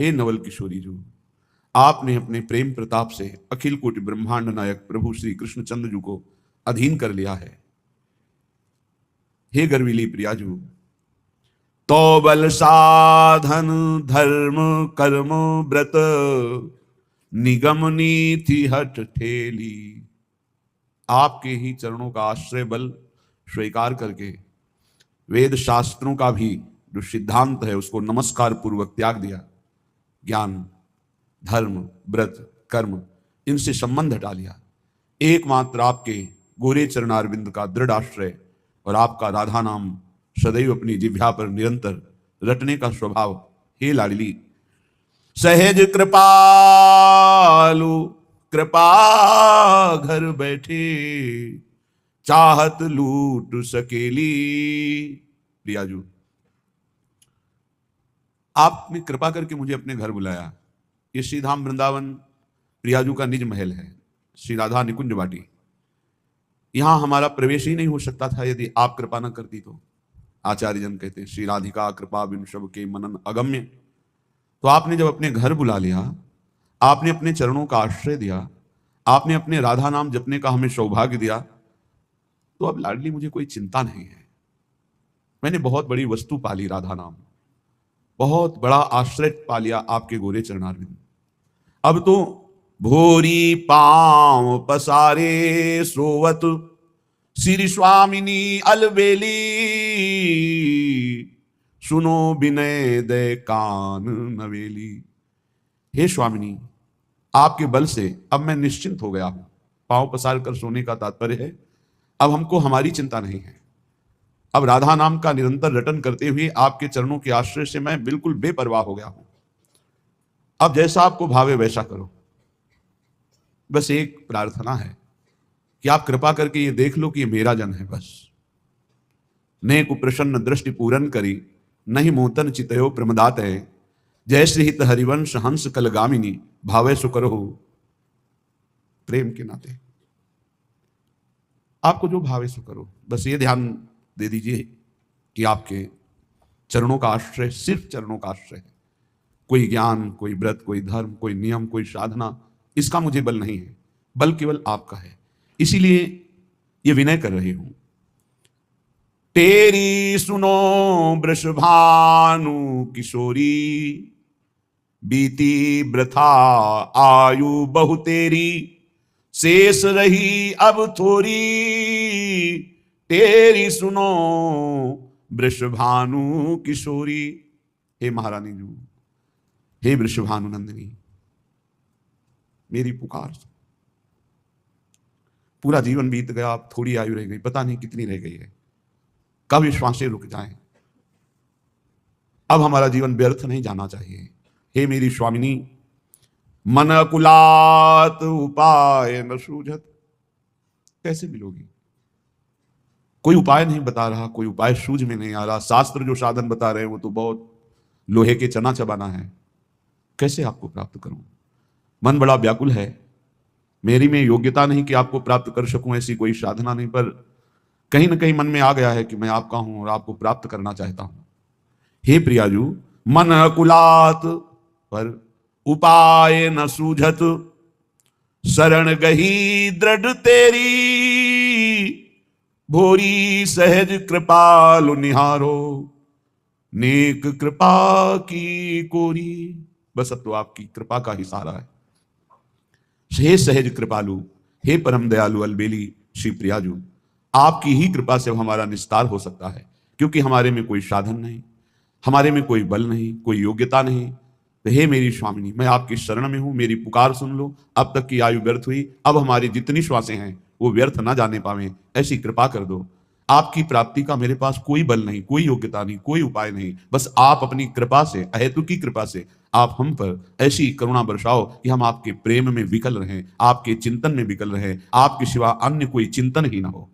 हे नवल किशोरी जी, आपने अपने प्रेम प्रताप से अखिल कोटि ब्रह्मांड नायक प्रभु श्री कृष्णचंद्र जी को अधीन कर लिया है। हे गर्विली प्रियाजू, तो बल साधन धर्म कर्म व्रत निगम नीति हट ठेली। आपके ही चरणों का आश्रय बल स्वीकार करके वेद शास्त्रों का भी जो सिद्धांत है उसको नमस्कार पूर्वक त्याग दिया। ज्ञान, धर्म, व्रत, कर्म, इनसे संबंध हटा लिया। एकमात्र आपके गोरे चरणारविंद का दृढ़ आश्रय और आपका राधा नाम सदैव अपनी जिह्वा पर निरंतर रटने का स्वभाव। हे लाडली, सहज कृपालु कृपा घर बैठे चाहत लूट सकेली। प्रियाजू, आपने कृपा करके मुझे अपने घर बुलाया। ये श्री धाम वृंदावन प्रियाजू का निज महल है, श्री राधा निकुंज वाटी। यहां हमारा प्रवेश ही नहीं हो सकता था यदि आप कृपा न करती तो। आचार्य जन कहते श्री राधिका कृपा बिन सब के मनन अगम्य। तो आपने जब अपने घर बुला लिया, आपने अपने चरणों का आश्रय दिया, आपने अपने राधा नाम जपने का हमें सौभाग्य दिया, तो अब लाडली मुझे कोई चिंता नहीं है। मैंने बहुत बड़ी वस्तु पाली, राधा नाम, बहुत बड़ा आश्रय पा लिया आपके गोरे चरणारविंद। अब तो भोरी पांव पसारे सोवत श्री स्वामिनी अलबेली, सुनो विनय दे कान नवेली। हे स्वामिनी, आपके बल से अब मैं निश्चिंत हो गया हूं। पांव पसार कर सोने का तात्पर्य है अब हमको हमारी चिंता नहीं है। अब राधा नाम का निरंतर रटन करते हुए आपके चरणों के आश्रय से मैं बिल्कुल बेपरवाह हो गया हूं। अब जैसा आपको भावे वैसा करो। बस एक प्रार्थना है कि आप कृपा करके ये देख लो कि ये मेरा जन है। बस नेक प्रसन्न दृष्टि पूरन करी, नहीं मोतन चितयो प्रमदात है। जय श्री हित हरिवंश हंस कलगामिनी, भावे सुकरो प्रेम के नाते। आपको जो भावे सुकरो, बस ये ध्यान दे दीजिए कि आपके चरणों का आश्रय सिर्फ चरणों का आश्रय है। कोई ज्ञान, कोई व्रत, कोई धर्म, कोई नियम, कोई साधना, इसका मुझे बल नहीं है। बल केवल आपका है। इसीलिए ये विनय कर रही हूं। तेरी सुनो वृषभानु किशोरी, बीती वृथा आयु बहु तेरी, शेष रही अब थोरी। तेरी सुनो वृषभानु किशोरी। हे महारानी जी, हे वृषभानु नंदिनी, मेरी पुकार। पूरा जीवन बीत गया, अब थोड़ी आयु रह गई, पता नहीं कितनी रह गई है, कब ये श्वासें रुक जाएं। अब हमारा जीवन व्यर्थ नहीं जाना चाहिए। हे मेरी स्वामिनी, मन कुलात उपाय न सूझत। कैसे मिलोगी? कोई उपाय नहीं बता रहा, कोई उपाय सूझ में नहीं आ रहा। शास्त्र जो साधन बता रहे हैं वो तो बहुत लोहे के चना चबाना है। कैसे आपको प्राप्त करूं? मन बड़ा व्याकुल है। मेरी में योग्यता नहीं कि आपको प्राप्त कर सकूं, ऐसी कोई साधना नहीं, पर कहीं ना कहीं मन में आ गया है कि मैं आपका हूं और आपको प्राप्त करना चाहता हूं। हे प्रियाजू, मन कुलात पर उपाय न सूझत, शरण गही दृढ़ तेरी, भोरी सहज कृपालु निहारो, नेक कृपा की कोरी। बस अब तो आपकी कृपा का ही सहारा है। हे सहज कृपालु, हे परम दयालु अलबेली श्री प्रियाजू, आपकी ही कृपा से हमारा निस्तार हो सकता है, क्योंकि हमारे में कोई साधन नहीं, हमारे में कोई बल नहीं, कोई योग्यता नहीं। तो हे मेरी स्वामिनी, मैं आपकी शरण में हूं, मेरी पुकार सुन लो। अब तक की आयु व्यर्थ हुई, अब हमारी जितनी श्वासें हैं वो व्यर्थ ना जाने पावे, ऐसी कृपा कर दो। आपकी प्राप्ति का मेरे पास कोई बल नहीं, कोई योग्यता नहीं, कोई उपाय नहीं। बस आप अपनी कृपा से, अहेतु की कृपा से आप हम पर ऐसी करुणा बरसाओ कि हम आपके प्रेम में विकल रहें, आपके चिंतन में विकल रहें, आपके सिवा अन्य कोई चिंतन ही ना हो।